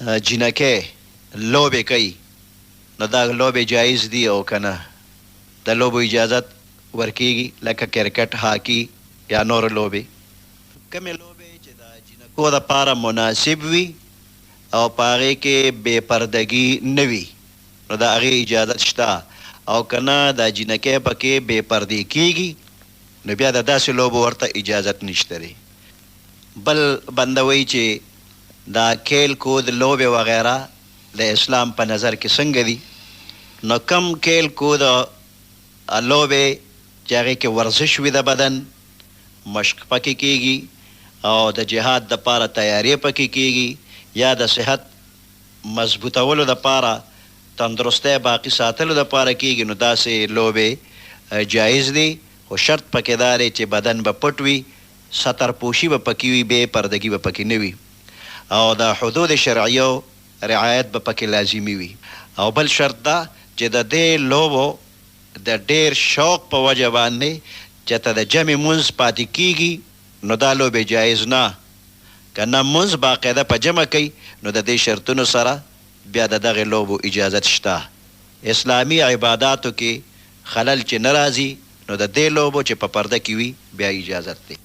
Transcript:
جنکۍ لوبې کوي نو دا لوبې جایز دي او که نه د لوبو اجازت ورکیږي لکه کرکټ هاکي یا نور لوبې کومې لوبې چې د جنکو دپاره مناسب وي او په هغې کې بې پردګي نه وي نو د هغې اجازت شته او که نه دا جنکۍ پکې بې پردې کیږي نو بیا د داسې لوبو ورته اجازت نشته دی بل بنده وایي چې دا کیل کود لوبې وغیره د اسلام په نظر کې څنګه دي نو کم کیل کود لوبې چې هغې کې ورزش وي د بدن مشق پکې کیږي او د جهاد دپاره تیاری پکې کیږي یا د صحت مضبوطولو دپاره تندرستی باقي ساتلو دپاره کیږي نو داسې لوبې جایز دي خو شرط پکې دا دی چې بدن به پټ وي ستر پوشي به پکې وي بې پردګي به پکې نه وي او د حدود شرعیو رعایت به پکې لازمي وي او بل شرط دا چې د دې لوبو د ډیر شوق په وجه باندې چې ته د جمع مونځ پاتې کیږي نو دا لوبې جایز نه که نه مونځ باقاعده په جمع کوي نو د دې شرطونو سره بیا د دغې لوبو اجازت شته اسلامي عباداتو کې خلل چې نه راځي نو د دې لوبو چې په پرده کې وي بیا اجازت دی